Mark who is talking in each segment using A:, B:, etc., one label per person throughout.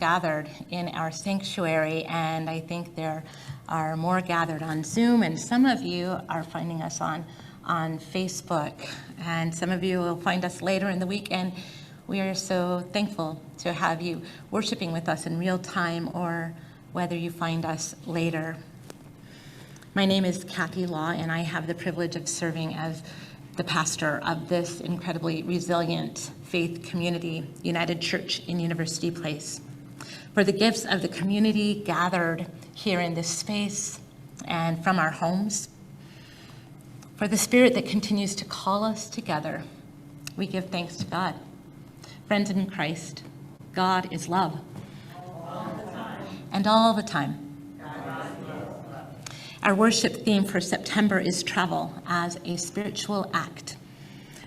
A: gathered in our sanctuary, and I think there are more gathered on Zoom, and some of you are finding us on Facebook, and some of you will find us later in the week, and we are so thankful to have you worshiping with us in real time, or whether you find us later. My name is Cathy Law, and I have the privilege of serving as the pastor of this incredibly resilient faith community, United Church in University Place. For the gifts of the community gathered here in this space and from our homes, for the spirit that continues to call us together, we give thanks to God. Friends in Christ, God is love. All the time. And all the time. Our worship theme for September is travel as a spiritual act.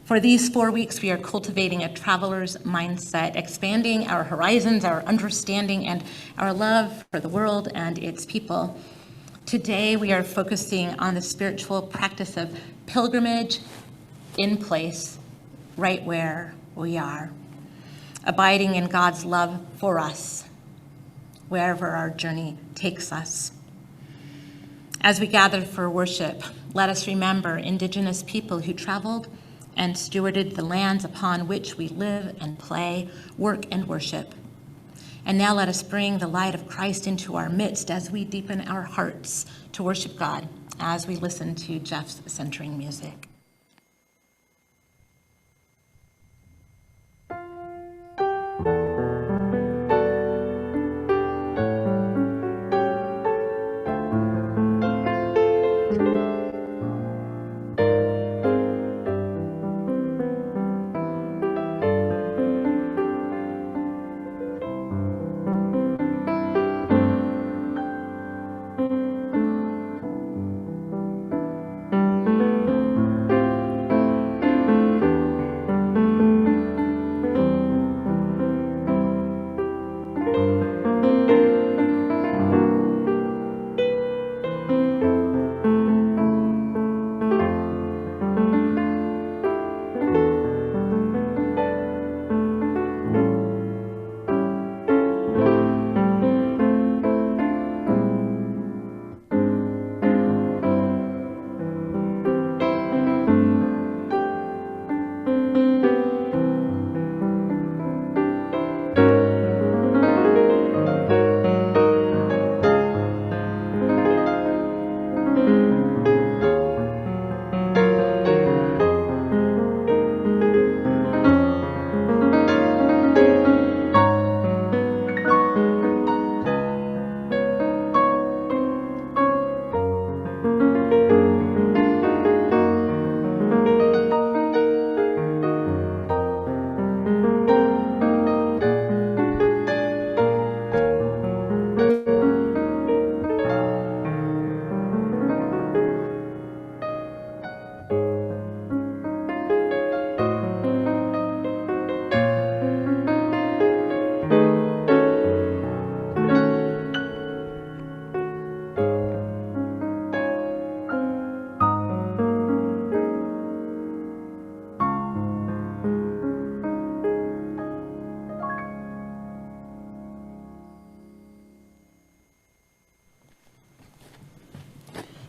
A: For these 4 weeks, we are cultivating a traveler's mindset, expanding our horizons, our understanding, and our love for the world and its people. Today, we are focusing on the spiritual practice of pilgrimage in place, right where we are, abiding in God's love for us, wherever our journey takes us. As we gather for worship, let us remember Indigenous people who traveled and stewarded the lands upon which we live and play, work and worship. And now let us bring the light of Christ into our midst as we deepen our hearts to worship God as we listen to Jeff's centering music.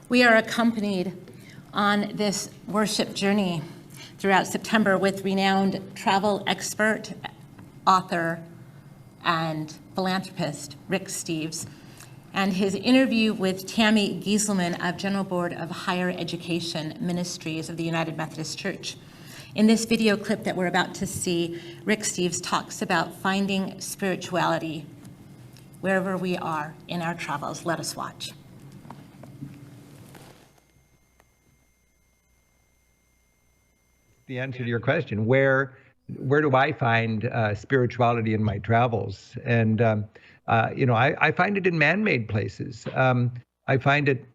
A: We are accompanied on this worship journey throughout September with renowned travel expert, author, and philanthropist Rick Steves, and his interview with Tammy Gieselman of General Board of Higher Education Ministries of the United Methodist Church. In this video clip that we're about to see, Rick Steves talks about finding spirituality wherever we are in our travels. Let us watch.
B: The answer to your question, where do I find spirituality in my travels? And I find it in man-made places. I find it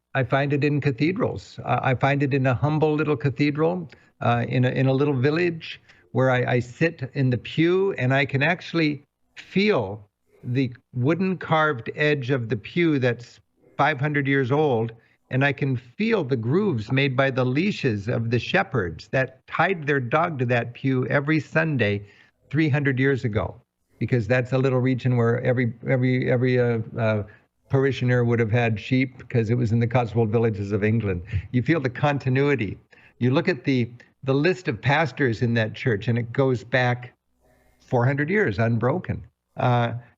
B: in cathedrals. I find it in a humble little cathedral in a little village where I sit in the pew and I can actually feel the wooden carved edge of the pew that's 500 years old. And I can feel the grooves made by the leashes of the shepherds that tied their dog to that pew every Sunday 300 years ago. because that's a little region where every parishioner would have had sheep because it was in the Cotswold villages of England. You feel the continuity. You look at the list of pastors in that church, and it goes back 400 years unbroken.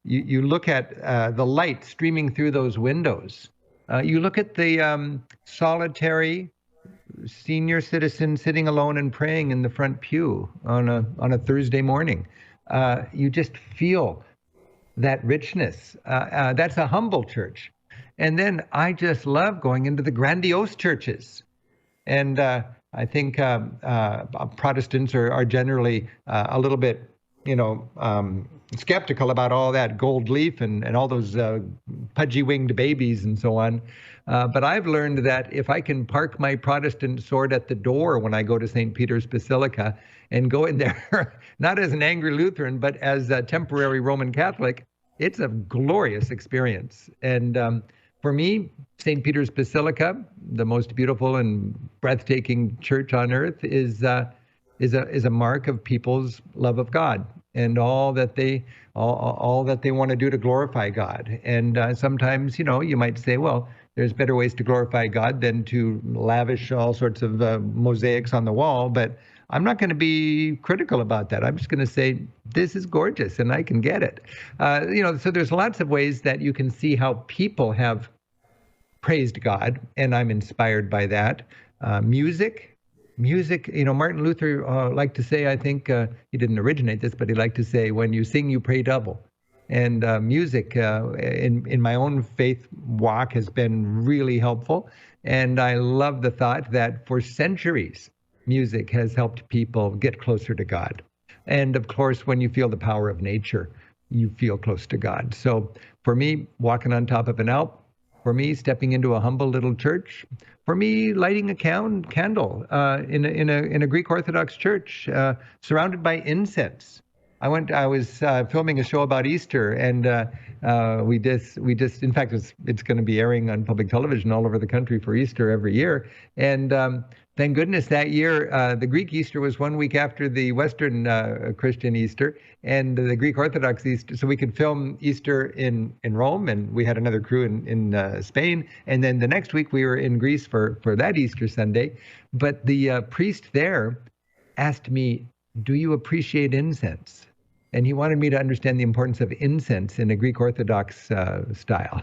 B: You look at the light streaming through those windows. You look at the solitary senior citizen sitting alone and praying in the front pew on a Thursday morning. You just feel that richness. That's a humble church. And then I just love going into the grandiose churches. And I think Protestants are generally a little bit, skeptical about all that gold leaf and all those pudgy-winged babies and so on. But I've learned that if I can park my Protestant sword at the door when I go to St. Peter's Basilica and go in there, not as an angry Lutheran, but as a temporary Roman Catholic, it's a glorious experience. And for me, St. Peter's Basilica, the most beautiful and breathtaking church on earth, is a mark of people's love of God and all that they want to do to glorify God. And sometimes, you might say, well, there's better ways to glorify God than to lavish all sorts of mosaics on the wall. But I'm not going to be critical about that. I'm just going to say, this is gorgeous and I can get it. So there's lots of ways that you can see how people have praised God, and I'm inspired by that. Music, Martin Luther liked to say, I think he didn't originate this, but he liked to say, when you sing, you pray double. And music in my own faith walk has been really helpful. And I love the thought that for centuries, music has helped people get closer to God. And of course, when you feel the power of nature, you feel close to God. So for me, walking on top of an Alp, for me, stepping into a humble little church, for me, lighting a candle in a Greek Orthodox church, surrounded by incense. I was filming a show about Easter, and we just, in fact, it's going to be airing on public television all over the country for Easter every year. And thank goodness that year, the Greek Easter was 1 week after the Western Christian Easter, and the Greek Orthodox Easter. So we could film Easter in Rome, and we had another crew in Spain. And then the next week we were in Greece for that Easter Sunday. But the priest there asked me, "Do you appreciate incense?" And he wanted me to understand the importance of incense in a Greek Orthodox style.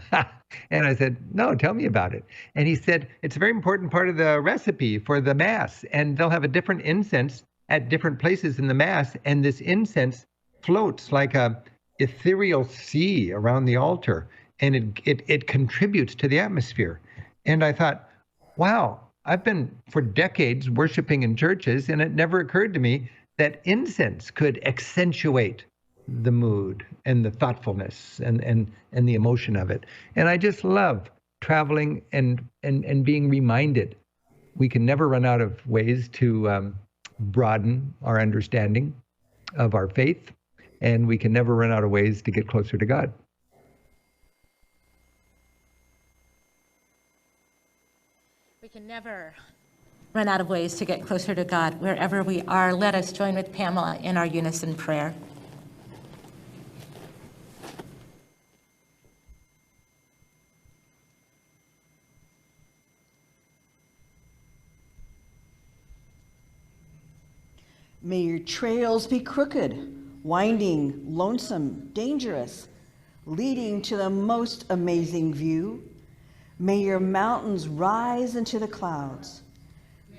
B: And I said, no, tell me about it. And he said, it's a very important part of the recipe for the Mass. And they'll have a different incense at different places in the Mass. And this incense floats like a ethereal sea around the altar. And it contributes to the atmosphere. And I thought, wow, I've been for decades worshiping in churches, and it never occurred to me that incense could accentuate the mood and the thoughtfulness and the emotion of it. And I just love traveling and being reminded we can never run out of ways to broaden our understanding of our faith, and we can never run out of ways to get closer to God.
A: We can never run out of ways to get closer to God wherever we are. Let us join with Pamela in our unison prayer.
C: May your trails be crooked, winding, lonesome, dangerous, leading to the most amazing view. May your mountains rise into the clouds.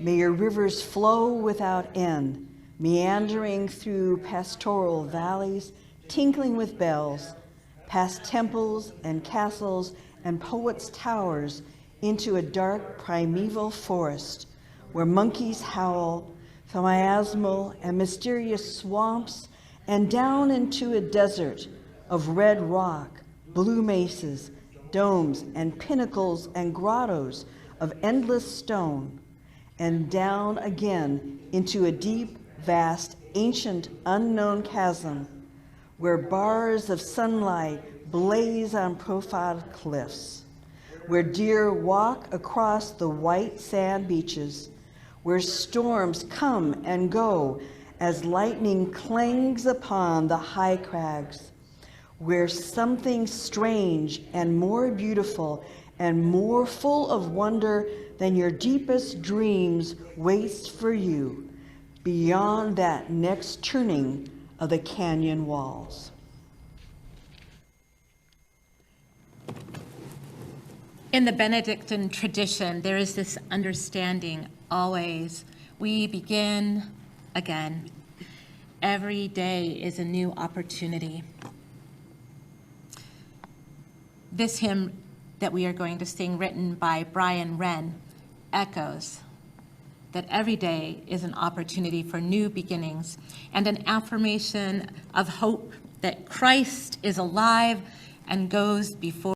C: May your rivers flow without end, meandering through pastoral valleys, tinkling with bells, past temples and castles and poets' towers, into a dark primeval forest where monkeys howl, from miasmal and mysterious swamps, and down into a desert of red rock, blue mesas, domes and pinnacles and grottos of endless stone, and down again into a deep, vast, ancient, unknown chasm where bars of sunlight blaze on profiled cliffs, where deer walk across the white sand beaches, where storms come and go as lightning clangs upon the high crags, where something strange and more beautiful and more full of wonder than your deepest dreams waits for you beyond that next turning of the canyon walls.
A: In the Benedictine tradition, there is this understanding always, we begin again. Every day is a new opportunity. This hymn that we are going to sing, written by Brian Wren, echoes that every day is an opportunity for new beginnings and an affirmation of hope that Christ is alive and goes before